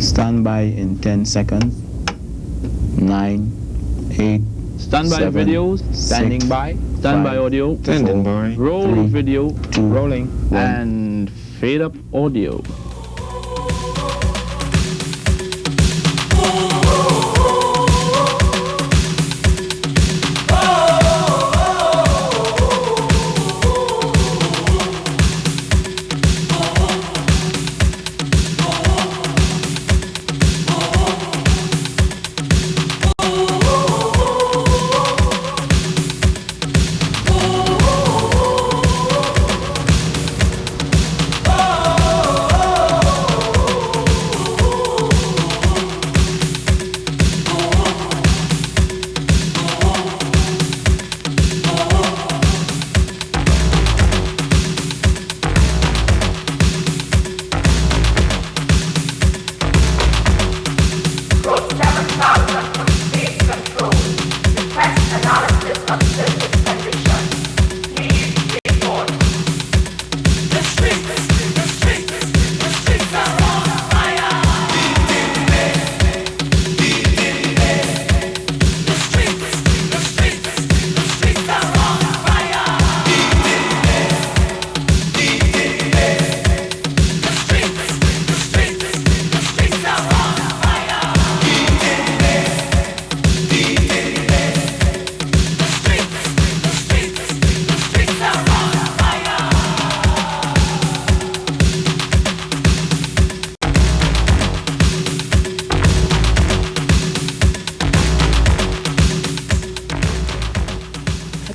Stand by in 10 seconds. 9, 8, Stand by 7, video, standing 6, by. Stand by 5, audio, Standing by. roll 3, video, 2, rolling, 1. and fade up audio.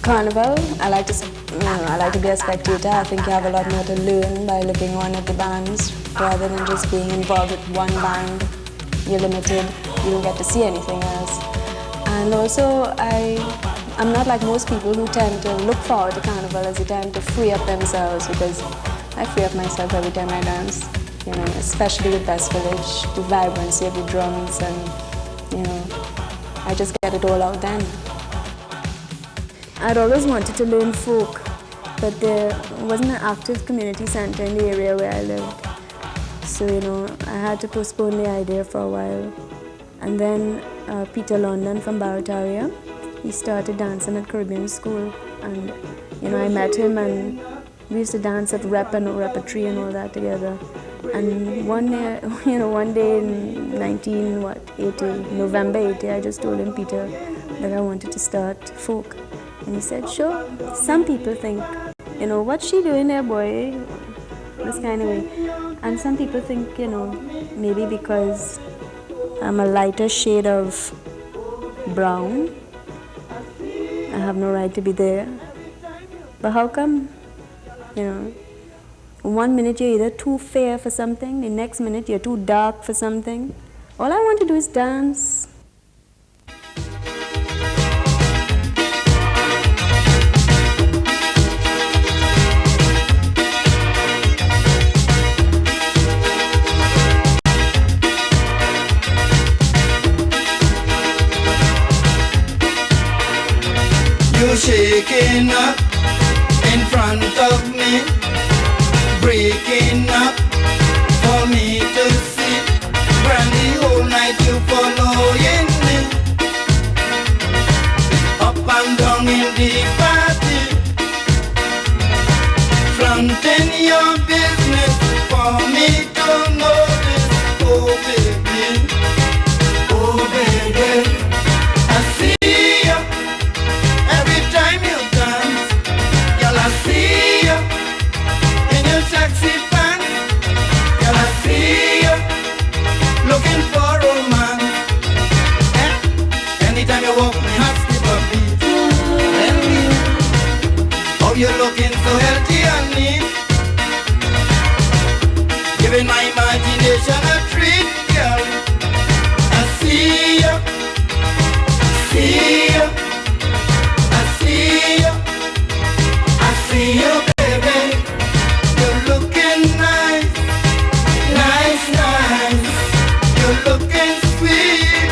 Carnival, I like to be a spectator. I think you have a lot more to learn by looking on at the bands rather than just being involved with one band. You're limited, you don't get to see anything else. And also, I'm not like most people who tend to look forward to Carnival as a time to free up themselves, because I free up myself every time I dance, especially with Best Village, the vibrancy of the drums, and I just get it all out then. I'd always wanted to learn folk, but there wasn't an active community center in the area where I lived. So, I had to postpone the idea for a while. And then Peter London from Barataria, he started dancing at Caribbean School. And, I met him, and we used to dance at rep and repertory and all that together. And one day, in November 80, I just told him, Peter, that I wanted to start folk. And he said, sure. Some people think, what's she doing there, boy? This kind of way. And some people think, maybe because I'm a lighter shade of brown, I have no right to be there. But how come, 1 minute you're either too fair for something, the next minute you're too dark for something. All I want to do is dance. You shaking up in front of me, breaking up for me to see. Brandy whole night you following me, up and down in the party, fronting your business for me to notice. Oh baby, oh baby, I see you. Every time you dance, girl, I see you in your sexy pants. Girl, I see you looking for romance. Anytime you walk, my heart skip a beat. Tell me, oh, you're looking so healthy and neat, giving my imagination a treat, girl. I see you, see you. See you, baby, you're looking nice, nice, nice. You're looking sweet,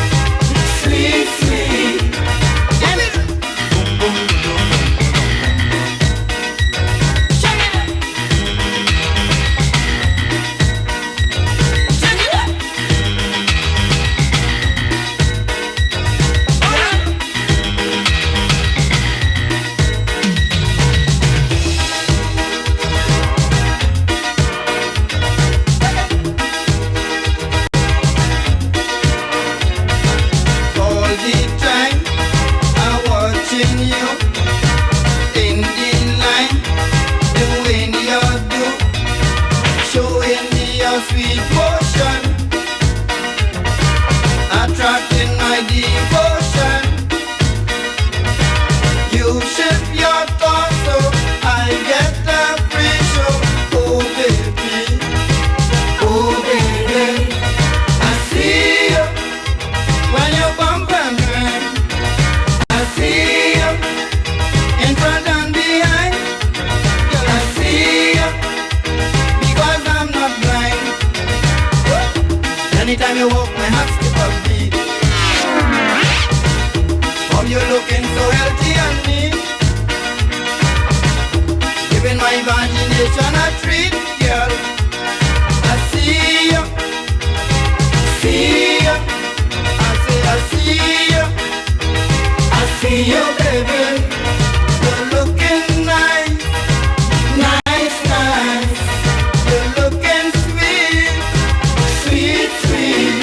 sweet, sweet. Give it. Boom, boom, boom. Check it out. Check it out. so healthy and neat. Giving my imagination a treat, girl. I see you, see you. I say I see you, I see you, baby. You're looking nice, nice, nice. You're looking sweet, sweet, sweet.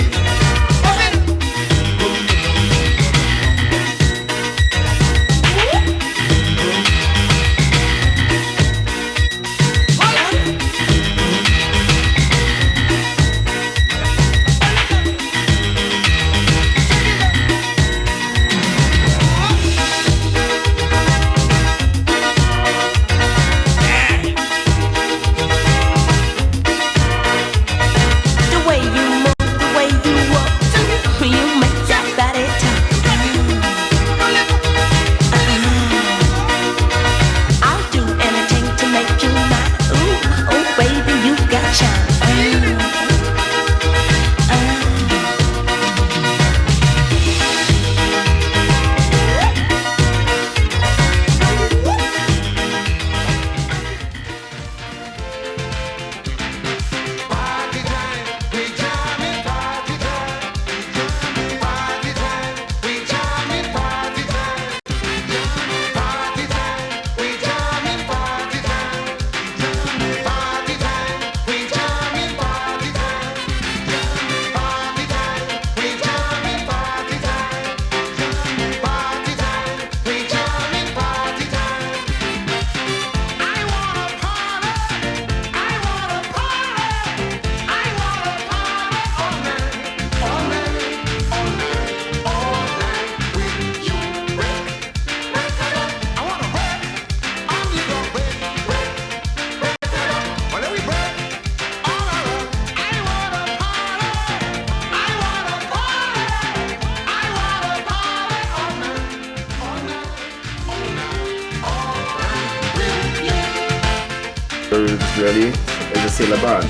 Really is a sailor band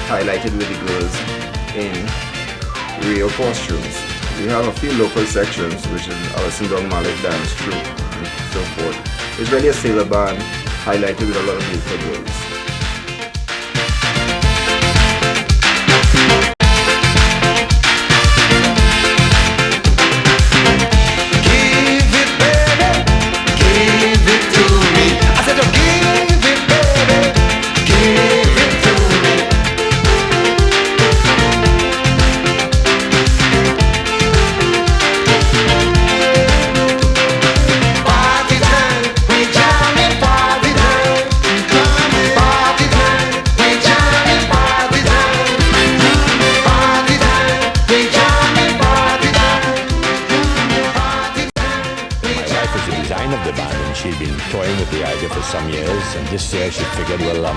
highlighted with the girls in real costumes. We have a few local sections, which is Alison Brown Malik Dance Troupe and so forth. It's really a sailor band highlighted with a lot of beautiful girls. For some years, and this year she figured, well,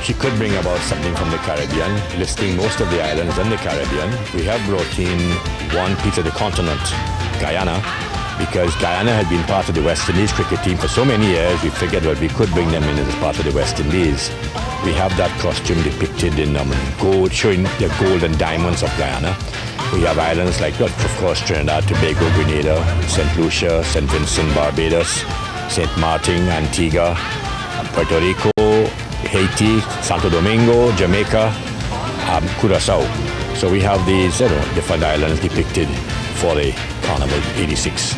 she could bring about something from the Caribbean, listing most of the islands in the Caribbean. We have brought in one piece of the continent, Guyana, because Guyana had been part of the West Indies cricket team for so many years. We figured, well, we could bring them in as part of the West Indies. We have that costume depicted in gold, showing the gold and diamonds of Guyana. We have islands like, of course, Trinidad, Tobago, Grenada, St. Lucia, St. Vincent, Barbados, St. Martin, Antigua, Puerto Rico, Haiti, Santo Domingo, Jamaica, Curaçao. So we have these different islands depicted for the Carnival 86.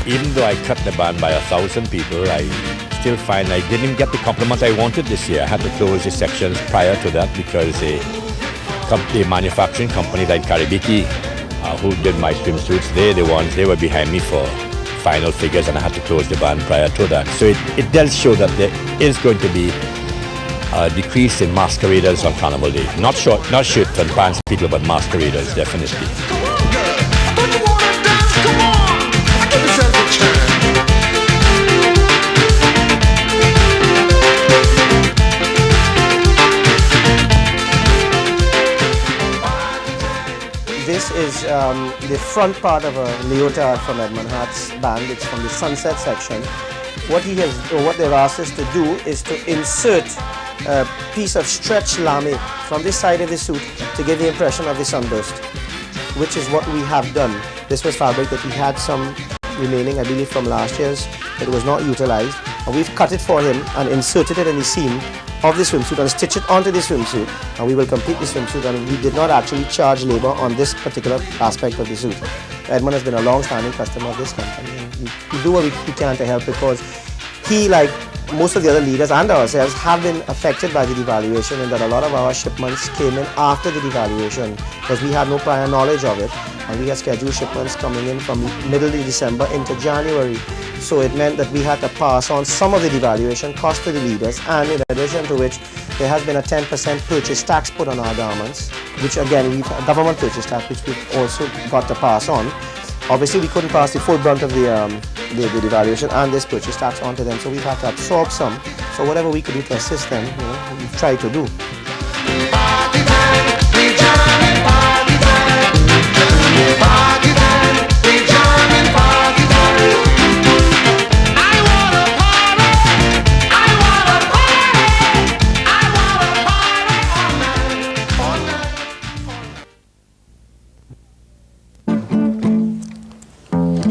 Even though I cut the band by 1,000 people, I still find I didn't get the compliment I wanted this year. I had to close the sections prior to that because the manufacturing company like Karibiki, who did my swimsuits, they were behind me for final figures, and I had to close the band prior to that. So it does show that there is going to be a decrease in masqueraders on Carnival Day. Not shirt and pants people, but masqueraders, definitely. This is the front part of a leotard from Edmund Hart's band. It's from the Sunset section. What they've asked us to do is to insert a piece of stretch lame from the side of the suit to give the impression of the sunburst, which is what we have done. This was fabric that we had some remaining, I believe, from last year's. It was not utilized. And we've cut it for him and inserted it in the seam of the swimsuit and stitched it onto the swimsuit. And we will complete the swimsuit, and we did not actually charge labor on this particular aspect of the suit. Edmund has been a long-standing customer of this company. We do what we can to help, because he, like most of the other leaders and ourselves, have been affected by the devaluation, and that a lot of our shipments came in after the devaluation because we had no prior knowledge of it, and we had scheduled shipments coming in from middle of December into January. So it meant that we had to pass on some of the devaluation cost to the leaders, and in addition to which there has been a 10% purchase tax put on our garments, which again, we've a government purchase tax, which we've also got to pass on. Obviously, we couldn't pass the full brunt of the devaluation and this purchase tax onto them, so we've had to absorb some. So whatever we could do to assist them, we've tried to do.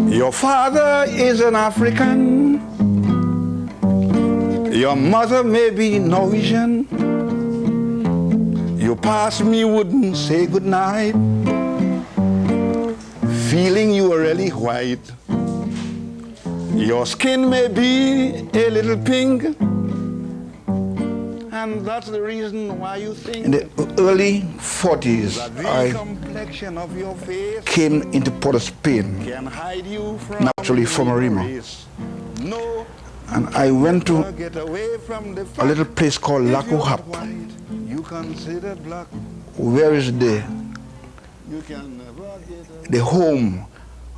Your father is an African, your mother may be Norwegian, you pass me wouldn't say goodnight, feeling you are really white. Your skin may be a little pink, and that's the reason why you think. In the early 40s, I came into Port of Spain, naturally from Arima. And I went to a little place called Lakuhap, where is the home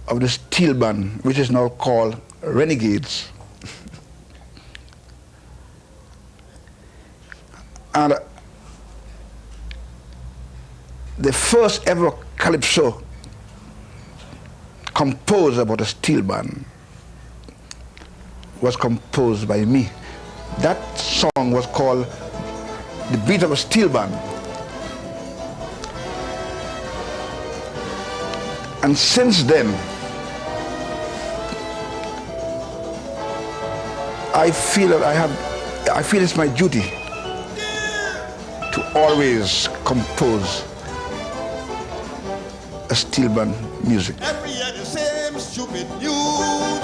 of the steel band, which is now called Renegades. And the first ever calypso composed about a steel band was composed by me. That song was called The Beat of a Steel Band. And since then, I feel that I feel it's my duty to always compose a steel band music. Every year the same stupid news,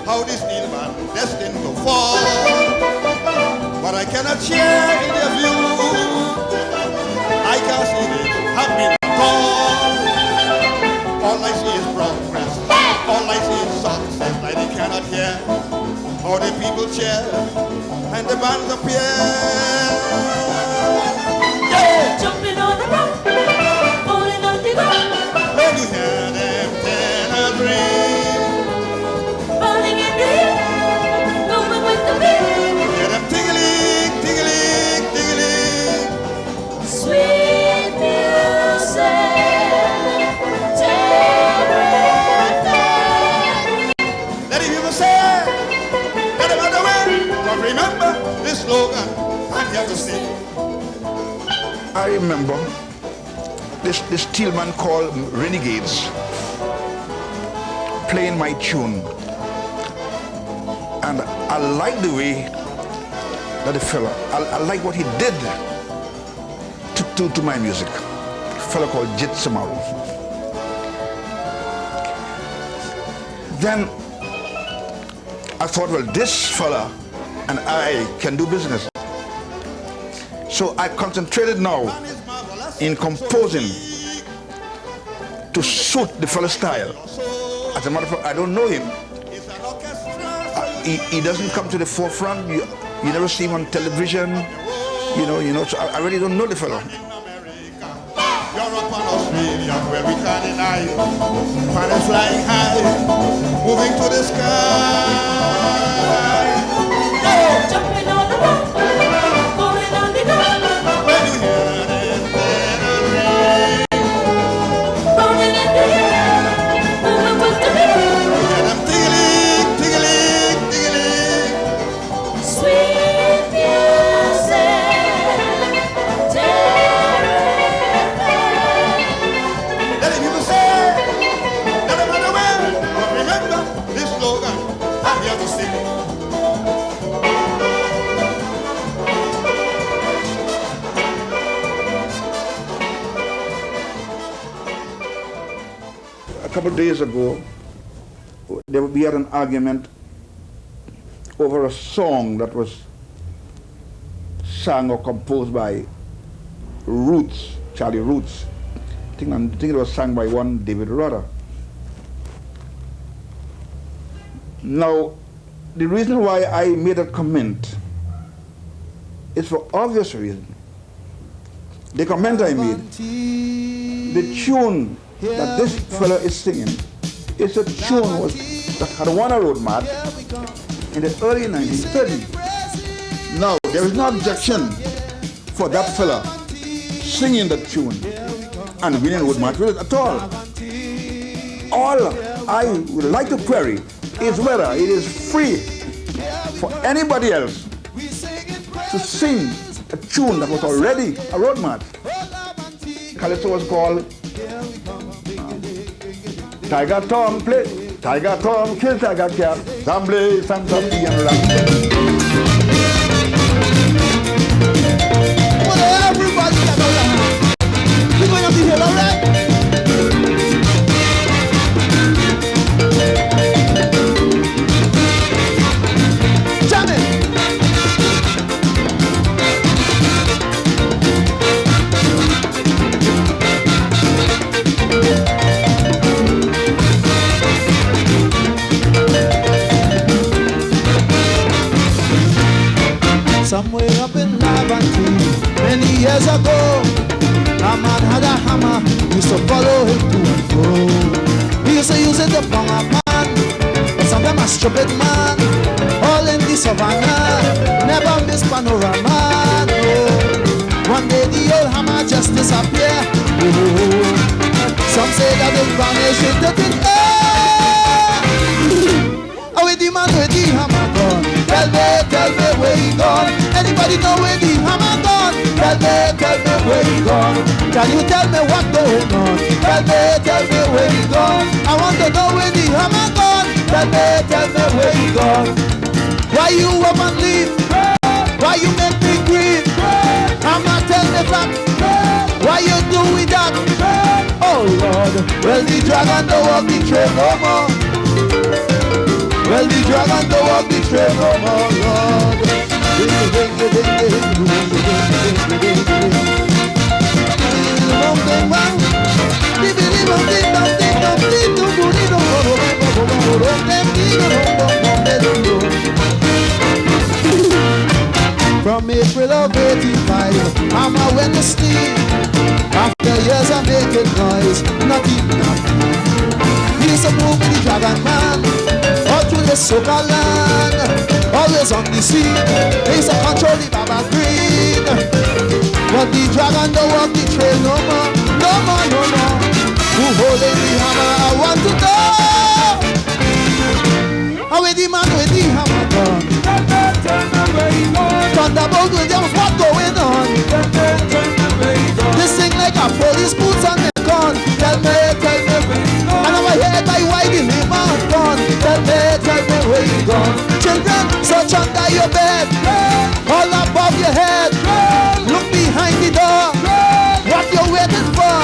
how the steel band destined to fall. But I cannot share in their view. I can't see this have been called. All I see is progress. All I see is success. I cannot hear how the people cheer and the bands appear. Jumping on the rock, falling on the ground. When you hear them tenors ring, Falling in the air, moving with the wind. hear them tingling, tingling, tingling. Sweet music, terrific. Let the people say, let them underwear. But remember this slogan, I'm here to sing. I remember this steel band called Renegades playing my tune, and I like the way that the fella, I like what he did to my music. A fella called Jit Samaru. Then I thought, well, this fella and I can do business. So I concentrated now in composing to suit the fellow's style. As a matter of fact, I don't know him. He doesn't come to the forefront. You never see him on television. You know. So I really don't know the fellow. Europe and Australia, where we can't deny, planet flying high, moving to the sky. Jumping on the rock, falling on the ground. When you hear them tenors ring, Falling in the air, moving with the wind. hear them tingling, tingling, tingling. Sweet music, terrific. Let the people say, let them underwear. But remember couple days ago, we had an argument over a song that was sung or composed by Roots, Charlie Roots. I think it was sung by one David Rudder. Now, the reason why I made a comment is for obvious reason. The comment I made, the tune that this fella is singing, is a tune that had won a road march in the early 1930s. Now, there is no objection for that fella singing that tune and winning road march with it at all. All I would like to query is whether it is free for anybody else to sing a tune that was already a road march. Calypso was called Tiger Tom play, Tiger Tom kill Tiger Cat, Zamble, Samsam, and Rap. Well, everybody got on the hand. We're going to be here, alright? Somewhere up in Laventille, many years ago, a man had a hammer, used to follow him to and fro. He used to use it to bang a man, but sometimes a stupid man, all in the savannah, never miss panorama, no. One day the old hammer just disappeared. Oh. Some say that it vanished into thin air. Oh, with the man with the hammer gone. Tell me where he gone. Anybody know where the hammer gone? Tell me where he gone. Can you tell me what's going on? Tell me where he gone. I want to know where the hammer gone. Tell me where he gone. Why you up and leave? Why you make me grieve? Hammer, tell me back. Why you do with that? Oh Lord, well the dragon don't walk the train no more. Well, the dragon don't walk the train no more, Lord. From April of 85, Mama went to sleep. After years of making noise, not even a He used to move with the dragon man all through the soca land, always on the scene. He used to control the Baba Green. But the dragon don't walk the trail no more, no more, no more. Who holding the hammer, I want to know. How with the man with the hammer gone? Thunderbolt will tell us what's going on. This thing like a police boots on the gun. Tell me where you gone. And I'm head by why the hammer gone. Tell me where you gone. Children, search under your bed, all above your head. Look behind the door. What you waiting for?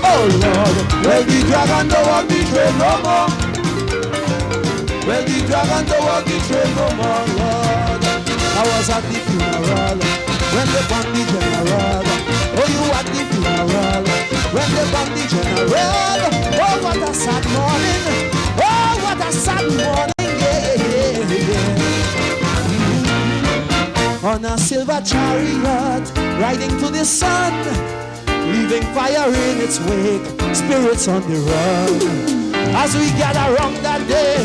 Oh Lord, well the dragon don't walk the train no more. Well the dragon don't walk the train no more, Lord. I was at the funeral when they found the general. Oh, you at the funeral when they found the general. Oh, what a sad morning. Oh, what a sad morning. Yeah. On a silver chariot, riding to the sun, leaving fire in its wake, spirits on the run. As we gather around that day,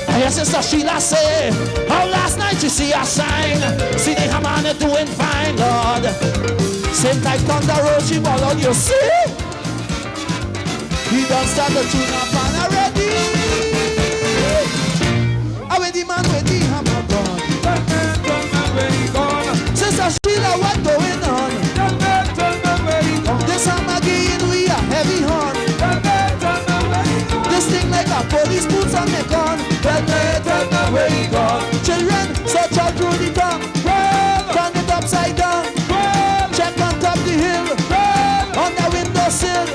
I hear Sister Sheila say, oh, last night you see a sign, see the hammer doing fine, Lord. Same like thunder roll, she followed you, see? He done start the tune up and already. I with the man with the hammer gone. Sister Sheila, what going on? This hammer again, we are heavy horn. This thing like a police boots on the gun. Tell me where he gone. Children, search out through the town. Turn it upside down. Check on top the hill. On the windowsill.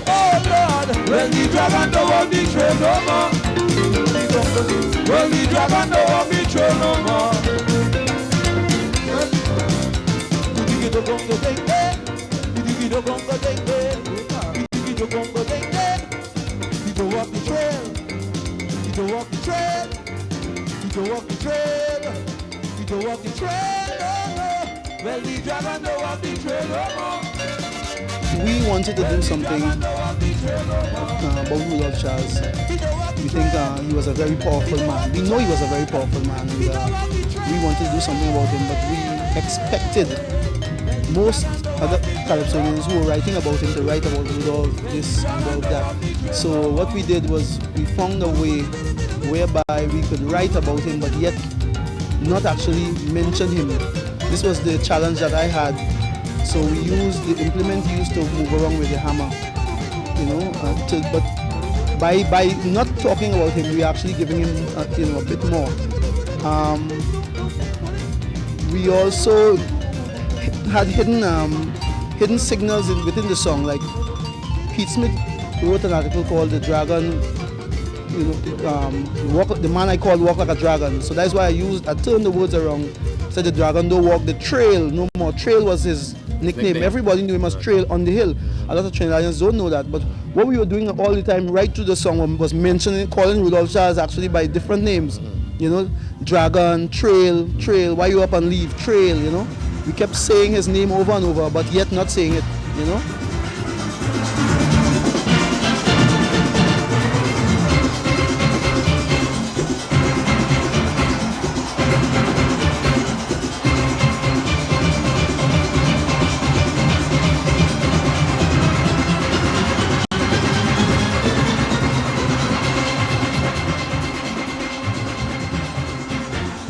Oh Lord, when the dragon Well, the dragon don't want me throw no more. Digi do gongo denge, digi do gongo denge, digi do gongo denge. You don't walk the trail, you don't walk the trail, you don't walk the trail, you don't walk the trail. Oh, no. Well, the dragon don't walk the trail no more. We wanted to do something about Rudolph Charles. We think he was a very powerful man. We know he was a very powerful man, and we wanted to do something about him, but we expected most other Calypsonians who were writing about him to write about Rudolph this and Rudolph that. So what we did was we found a way whereby we could write about him, but yet not actually mention him. This was the challenge that I had. So we used the implement used to move around with the hammer, you know. But by not talking about him, we're actually giving him, a bit more. We also had hidden signals within the song. Like Pete Smith wrote an article called "The Dragon." The man I called walk like a dragon. So that's why I turned the words around. Said the dragon don't walk the trail no more. Trail was his nickname. Everybody knew him as Trail on the Hill. A lot of Trinidadians don't know that. But what we were doing all the time, right through the song, was calling Rudolph Charles actually by different names. You know, Dragon, Trail, why you up and leave, Trail, you know. We kept saying his name over and over, but yet not saying it, you know.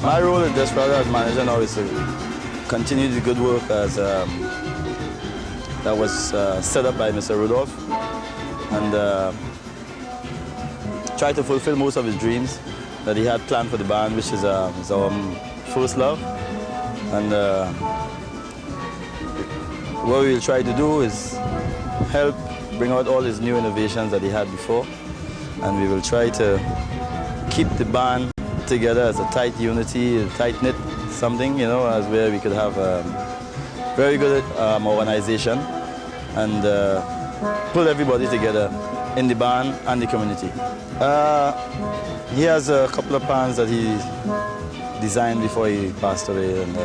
My role in Desperado as manager now is to continue the good work as that was set up by Mr. Rudolph, and try to fulfill most of his dreams that he had planned for the band, which is our first love. And what we will try to do is help bring out all his new innovations that he had before, and we will try to keep the band together as a tight unity, a tight-knit something, you know, as where we could have a very good organization and pull everybody together in the band and the community. He has a couple of pans that he designed before he passed away, and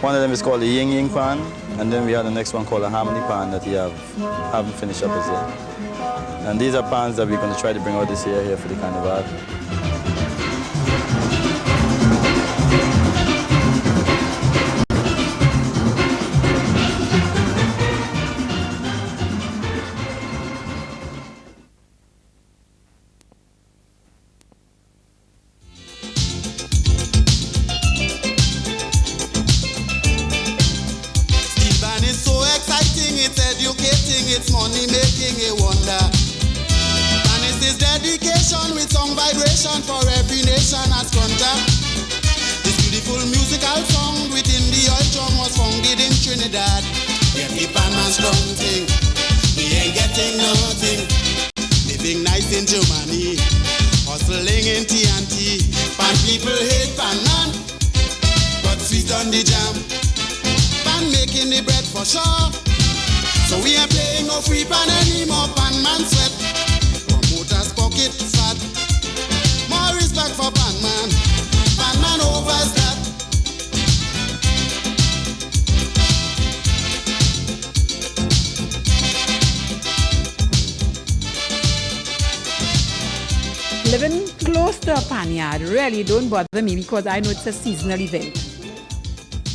one of them is called the Ying Ying pan, and then we have the next one called a Harmony pan that he haven't finished up as yet. And these are pans that we're going to try to bring out this year here for the Carnival. For every nation as contact. This beautiful musical sound within the oil drum was founded in Trinidad. Every bandman strong thing, we ain't getting nothing. Living nice in Germany, hustling in TNT. Pan people hate pan man, but sweet on the jam. Pan making the bread for sure. So we ain't playing no free pan anymore. Pan man sweat, promoters pocket fat. More respect for Panman. Panman overs that. Living close to a panyard really don't bother me because I know it's a seasonal event.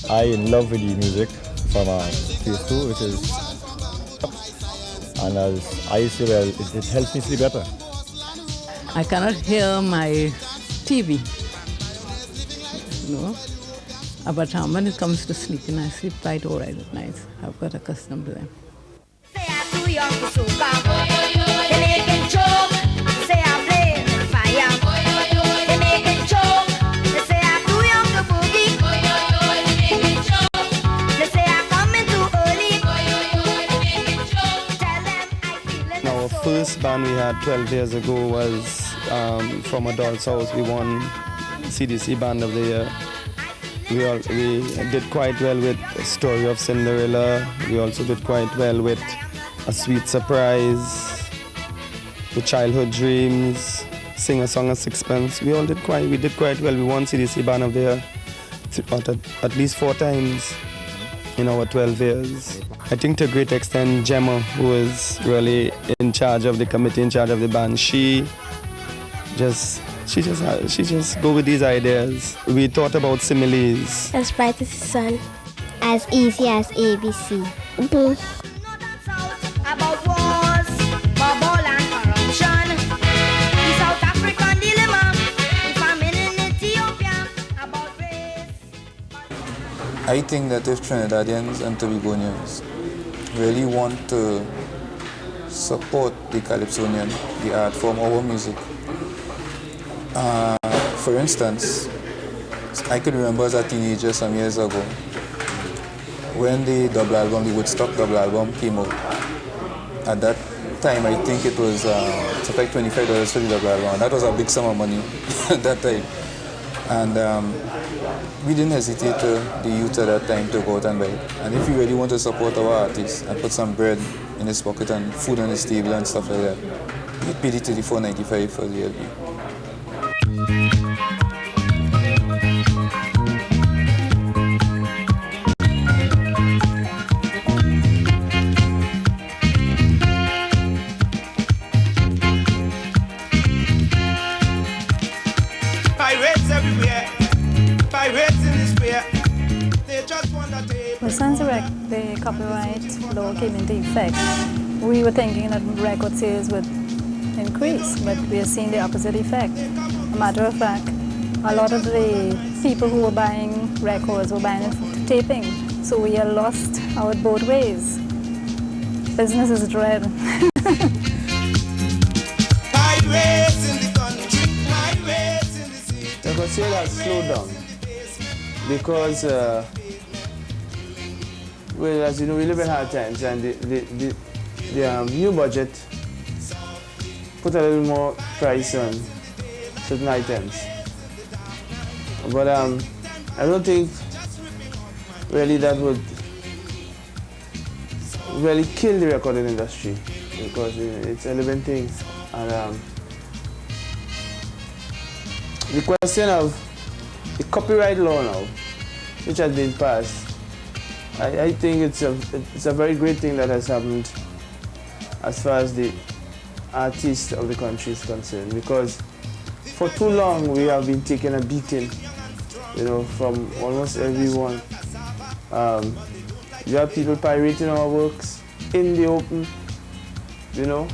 I in love with the music from phase 2, which is and as I say, well, it helps me sleep better. I cannot hear my TV, but when it comes to sleeping, I sleep quite all right at night. I've got accustomed to them. Say I'm too young to soca. They make it choke. Say I'm playing with fire. They make it choke. They say I'm too young to boogie. They say I'm coming too early. Our first band we had 12 years ago was from Adults House, we won CDC Band of the Year. We did quite well with Story of Cinderella. We also did quite well with A Sweet Surprise, The Childhood Dreams, Sing a Song of Sixpence. We did quite well. We won CDC Band of the Year at least 4 times in our 12 years. I think to a great extent, Gemma, who is really in charge of the committee, in charge of the band, she just go with these ideas. We thought about similes. As bright as the sun, as easy as ABC. About wars, bubble and corruption. The South African dilemma, the famine in Ethiopia, about race. I think that if Trinidadians and Tobagonians really want to support the Calypsonian, the art form, our music, for instance, I could remember as a teenager some years ago when the double album, the Woodstock double album came out. At that time, I think it was like $25 for the double album, and that was a big sum of money at that time. And we didn't hesitate, the youth at that time, to go out and buy it. And if you really want to support our artists and put some bread in his pocket and food on his table and stuff like that, you paid it $34.95 for the LP. Pirates everywhere, pirates in despair. They just want to take. Well, since the copyright law came into effect, we were thinking that record sales would increase, but we are seeing the opposite effect. A matter of fact, a lot of the people who were buying records were buying it for taping, so we are lost out both ways. Business is dread. Pirates in the country, pirates in the city. The record sale has slowed down because, well, as you know, we live in hard times, and the new budget put a little more price on certain items. But I don't think really that would really kill the recording industry, because it's a living thing. And the question of the copyright law now, which has been passed, I think it's a very great thing that has happened as far as the artists of the country is concerned, because for too long we have been taking a beating, from almost everyone. You have people pirating our works in the open, and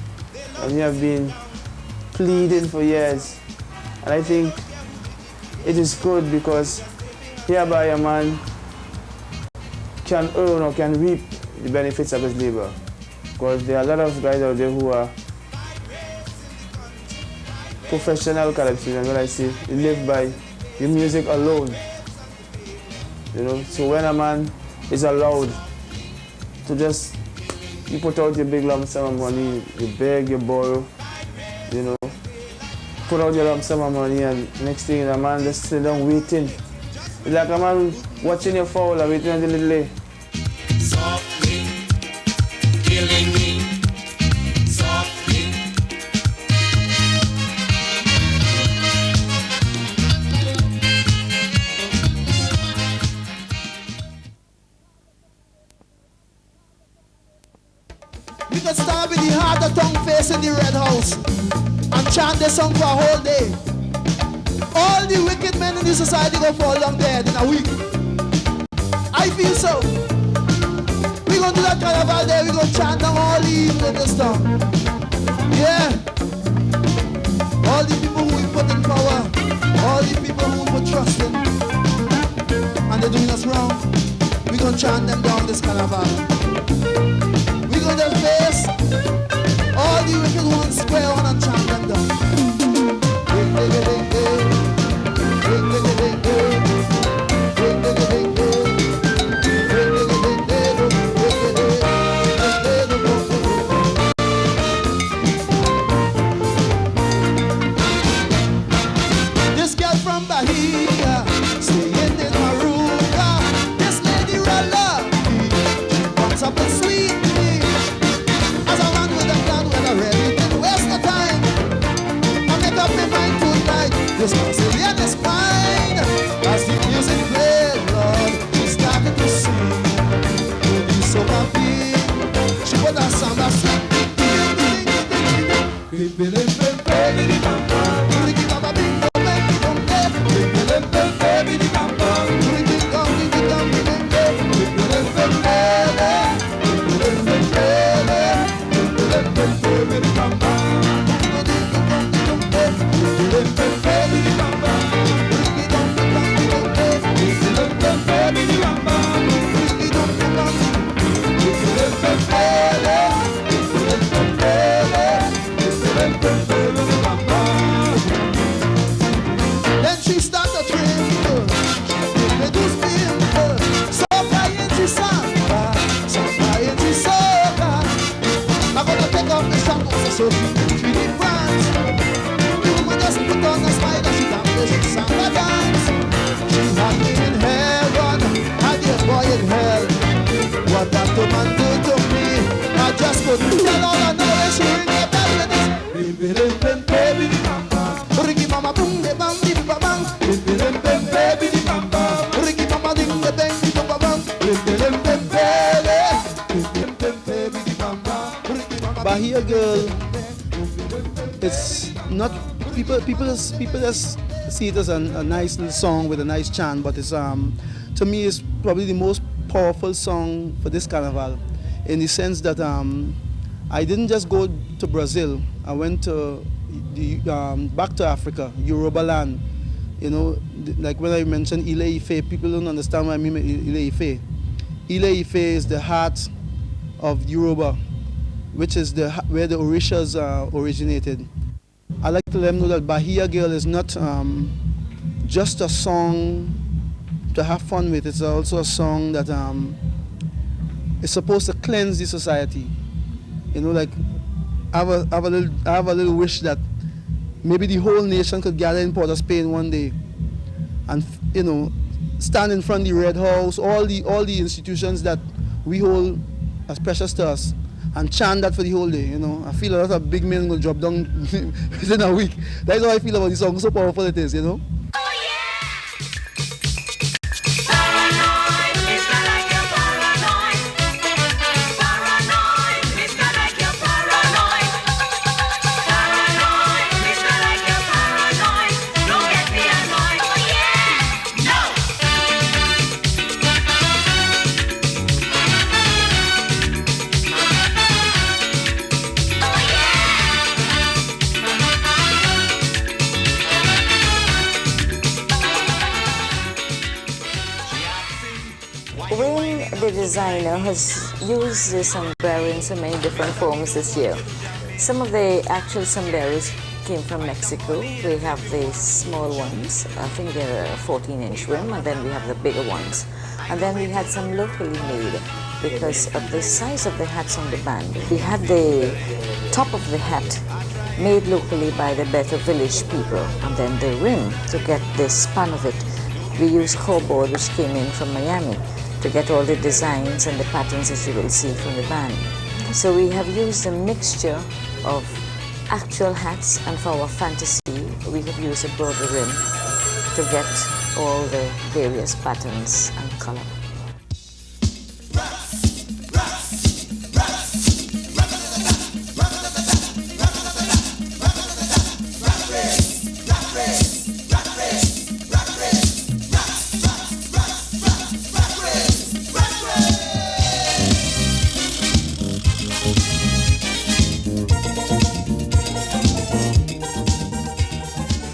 we have been pleading for years. And I think it is good, because hereby a man can earn or can reap the benefits of his labor. Because there are a lot of guys out there who are professional calypsonians, when I say you live by your music alone. So when a man is allowed to just, you put out your big lump sum of money, you beg, you borrow, put out your lump sum of money, and next thing a man just sit down waiting. It's like a man watching your fowl and waiting until it lay. Softly, killing me, softly. We can start with the heart of tongue face in the red house and chant this song for a whole day. All the wicked men in the society go fall down dead in a week. I feel so. We gonna do that carnival day, we gonna chant down all the evil in this town. Yeah. All the people who we put in power, all the people who we put trust in, and they're doing us wrong, we gonna chant them down this carnival. We gonna just face all the wicked ones square on and chant them down. staying in my room. This lady real love me, she comes up and sweet me. As a man with a plan, when I really didn't waste no time. I make up my mind tonight. This Brazilian is fine. As the music played, Lord, she started to sing. Really so happy. She put a sound that sweet. Then she started to tremble. She introduced me in her. Soca and she soca. I'm gonna take off the shackles so she can treat it France. The woman just put on a smile and she danced, she sang a dance. She had me in heaven, had your boy in hell. What that woman did to me, I just couldn't tell. All I know is she ring the bell with this. Baby, Ricky mama boom de bam di ba bam. Baby di bam bam. Ricky mama ding de bang di ba bam. Baby di bam bam. Bahia Girl, it's not people just see it as a nice little song with a nice chant, but it's to me it's probably the most powerful song for this carnival, in the sense that I didn't just go to Brazil. I went to back to Africa, Yoruba land. You know, like when I mentioned Ile Ife, people don't understand what I mean by Ile Ife. Ile Ife is the heart of Yoruba, which is where the Orishas originated. I like to let them know that Bahia Girl is not just a song to have fun with. It's also a song that is supposed to cleanse the society. You know, like I have a little wish that maybe the whole nation could gather in Port of Spain one day, and you know, stand in front of the Red House, all the institutions that we hold as precious to us, and chant that for the whole day. You know, I feel a lot of big men will drop down within a week. That's how I feel about the song. So powerful it is, you know. The designer has used the sombrero in so many different forms this year. Some of the actual sombreros came from Mexico. We have the small ones, I think they're a 14-inch rim, and then we have the bigger ones. And then we had some locally made because of the size of the hats on the band. We had the top of the hat made locally by the Better Village people, and then the rim, to get the span of it, we used cardboard which came in from Miami, to get all the designs and the patterns that you will see from the band. So we have used a mixture of actual hats, and for our fantasy, we have used a broader rim to get all the various patterns and color.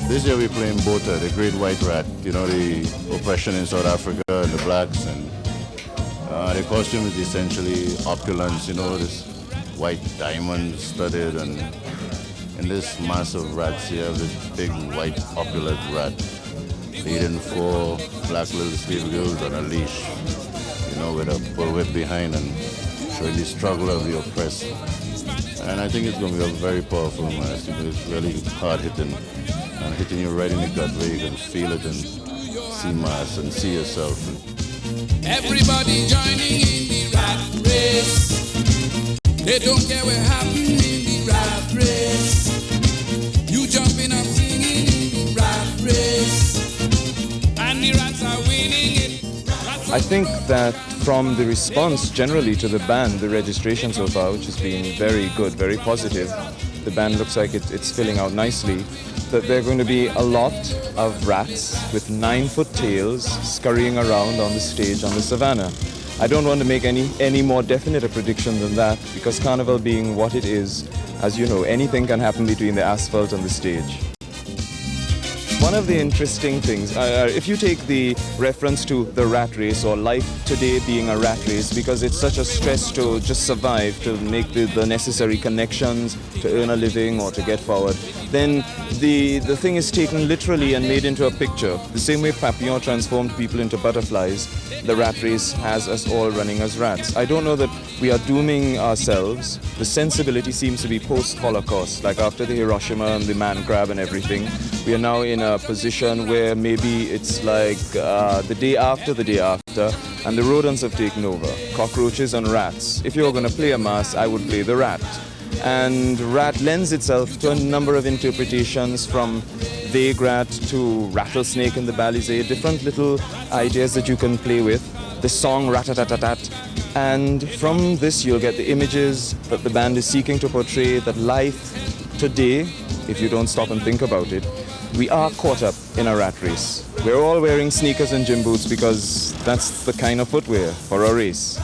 This year we're playing Bota, the Great White Rat, you know, the oppression in South Africa and the blacks, and the costume is essentially opulence, you know, this white diamond studded, and in this massive rats here, this big white opulent rat leading 4 black little slave girls on a leash, you know, with a bullwhip behind, and showing the struggle of the oppressed. And I think it's going to be a very powerful one. I think it's really hard-hitting. and hitting you right in the gut where you can feel it and see mass and see yourself. Everybody joining in the rat race. They don't care what happened in the rat race. You jumping up singing in the rat race. And the rats are winning it. I think that from the response generally to the band, the registration so far, which has been very good, very positive, the band looks like it's filling out nicely, that there are going to be a lot of rats with 9-foot tails scurrying around on the stage on the savannah. I don't want to make any more definite a prediction than that, because Carnival being what it is, as you know, anything can happen between the asphalt and the stage. One of the interesting things, if you take the reference to the rat race or life today being a rat race, because it's such a stress to just survive, to make the necessary connections, to earn a living or to get forward, then the thing is taken literally and made into a picture. The same way Papillon transformed people into butterflies, the rat race has us all running as rats. I don't know that we are dooming ourselves. The sensibility seems to be post-Holocaust, like after the Hiroshima and the man crab and everything. We are now in a position where maybe it's like the day after, and the rodents have taken over, cockroaches and rats. If you're going to play a mass, I would play the rat. And rat lends itself to a number of interpretations, from vague rat to rattlesnake in the Balizé, different little ideas that you can play with. The song rat-a-tat-tat-tat. And from this you'll get the images that the band is seeking to portray, that life today, if you don't stop and think about it, we are caught up in a rat race. We're all wearing sneakers and gym boots because that's the kind of footwear for a race.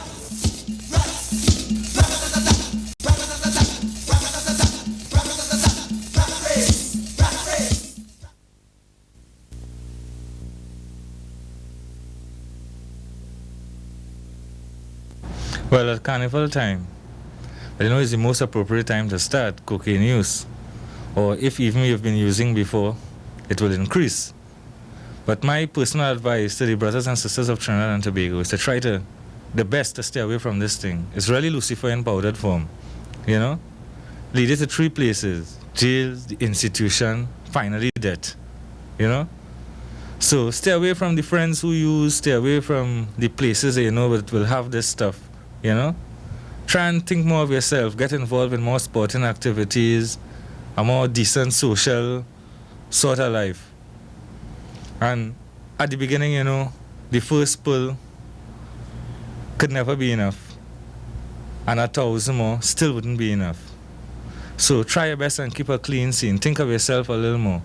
Well, at carnival time, I know it's the most appropriate time to start cocaine use. Or if even you've been using before, it will increase. But my personal advice to the brothers and sisters of Trinidad and Tobago is to try the best to stay away from this thing. It's really Lucifer in powdered form, you know? Lead it to 3 places: jail, the institution, finally death, you know? So stay away from the friends who use, stay away from the places that you know that will have this stuff, you know? Try and think more of yourself, get involved in more sporting activities, a more decent social sort of life. And at the beginning, you know, the first pull could never be enough. And 1,000 more still wouldn't be enough. So try your best and keep a clean scene. Think of yourself a little more.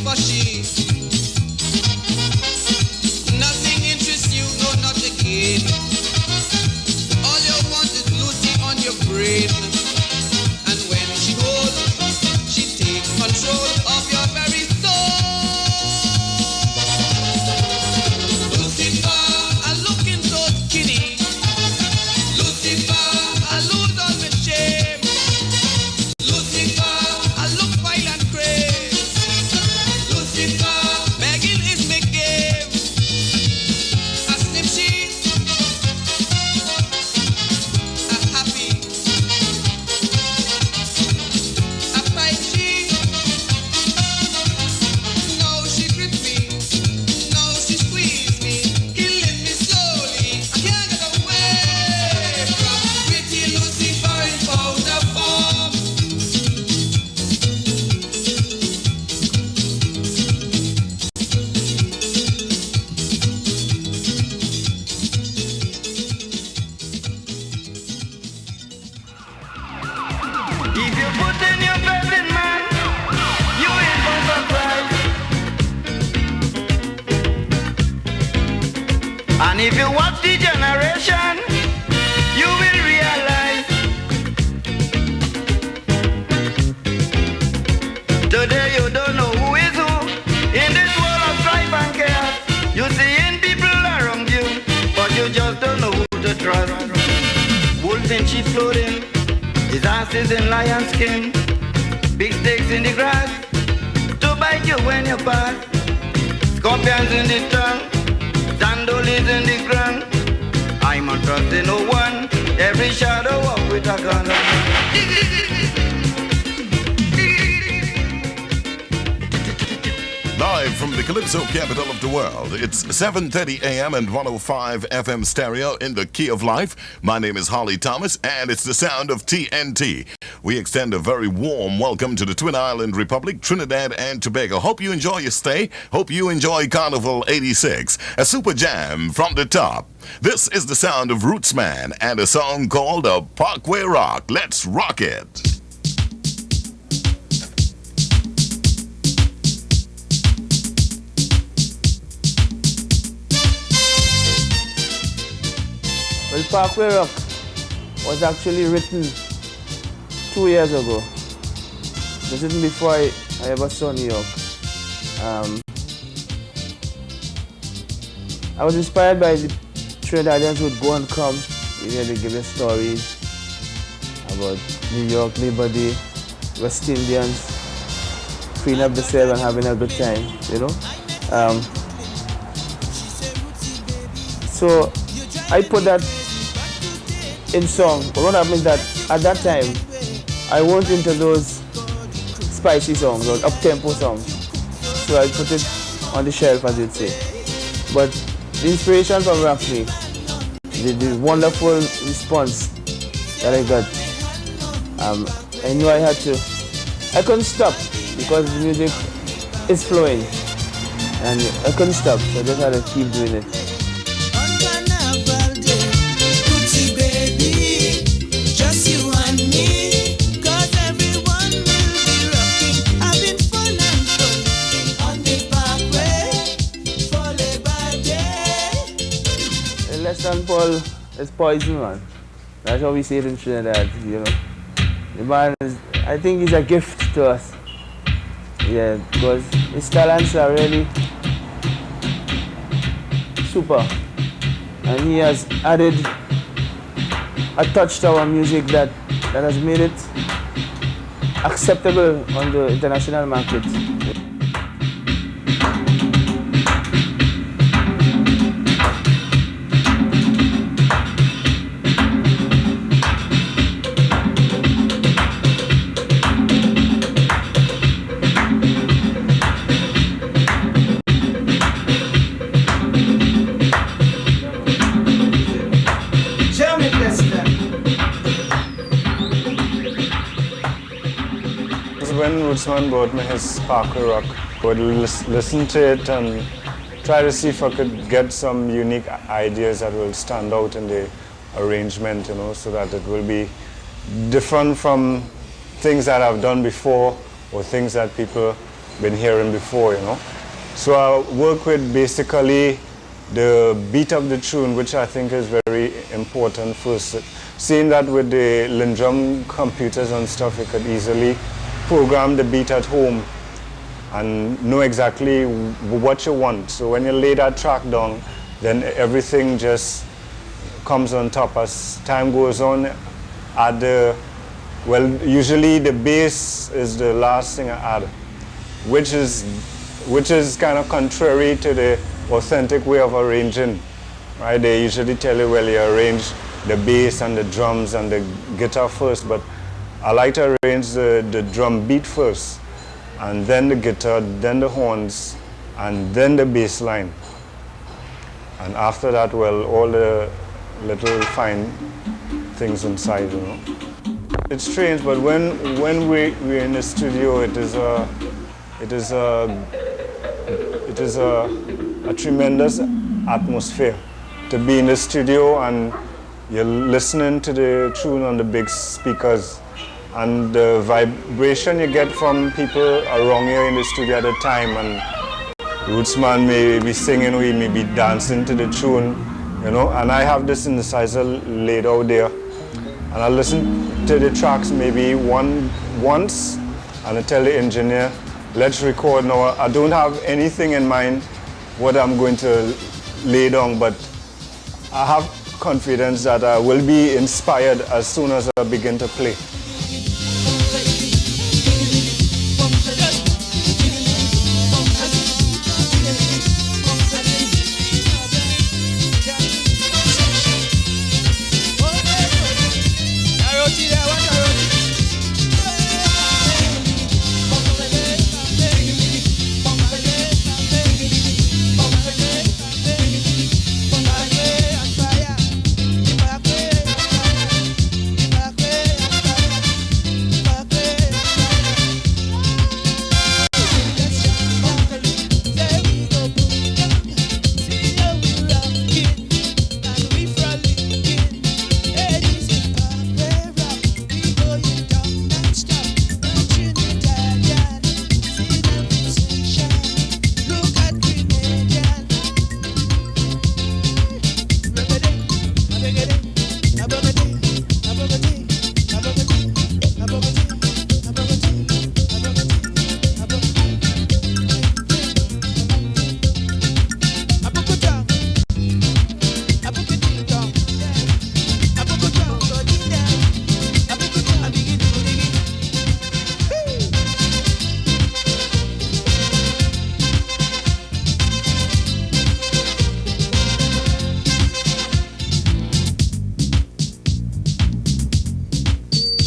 for she. Nothing interests you, no, not again. All you want is Lucy on your brain. And when she goes, she takes control of your very soul. Lucifer, I'm looking so skinny. Lucifer, I lose all my shame. Lucifer, I look wild and crazy. Lucifer, begging is my game. A snip sheet, a happy, a pipe sheet. Now she grip me, now she squeeze me, killing me slowly. I can't get away from pretty Lucifer in powder form. If you put in your faith in man, you in for surprise. And if you watch the generation, you will realize today you don't know who is who in this world of strife and chaos. You see in people around you, but you just don't know who to trust. Wolves in sheep clothing, disasters in lion skin, big stakes in the grass to bite you when you pass. Scorpions in the tongue, sandolies in the ground. I'm not trusting no one. Every shadow walk with a gun. Live from the Calypso capital of the world, it's 7:30 a.m. and 105 FM stereo in the key of life. My name is Holly Thomas, and it's the sound of TNT. We extend a very warm welcome to the Twin Island Republic, Trinidad and Tobago. Hope you enjoy your stay. Hope you enjoy Carnival 86, a super jam from the top. This is the sound of Rootsman and a song called Parkway Rock. Let's rock it. Well, Parkway Rock was actually written 2 years ago. It was written before I ever saw New York. I was inspired by the Trinidadians who would go and come. They give us stories about New York, Labor Day, West Indians, freeing up themselves and having a good time, you know. So I put that in song. But what happened is that at that time, I wasn't into those spicy songs or up-tempo songs. So I put it on the shelf, as you'd say. But the inspiration from Rockney, the wonderful response that I got, I knew I couldn't stop because the music is flowing. And I couldn't stop, so I just had to keep doing it. Less than Paul is poison, man. That's how we say it in Trinidad, you know. The man is, I think he's a gift to us. Yeah, because his talents are really super. And he has added a touch to our music that has made it acceptable on the international market. When Rootsman brought me his Parkway Rock, I would listen to it and try to see if I could get some unique ideas that will stand out in the arrangement, you know, so that it will be different from things that I've done before or things that people been hearing before, you know. So I work with basically the beat of the tune, which I think is very important first. Seeing that with the Lindrum computers and stuff, you could easily program the beat at home and know exactly what you want. So when you lay that track down, then everything just comes on top. As time goes on, usually the bass is the last thing I add, which is kind of contrary to the authentic way of arranging, right? They usually tell you, well, you arrange the bass and the drums and the guitar first, but I like to arrange the drum beat first, and then the guitar, then the horns, and then the bass line. And after that, well, all the little fine things inside, you know. It's strange, but when we're in the studio, it is a tremendous atmosphere to be in the studio, and you're listening to the tune on the big speakers, and the vibration you get from people around you in the studio at the time, and Rootsman may be singing, we may be dancing to the tune, you know, and I have this synthesizer laid out there, and I listen to the tracks maybe once, and I tell the engineer, let's record now. I don't have anything in mind what I'm going to lay down, but I have confidence that I will be inspired as soon as I begin to play.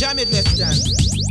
Jam it, left hand.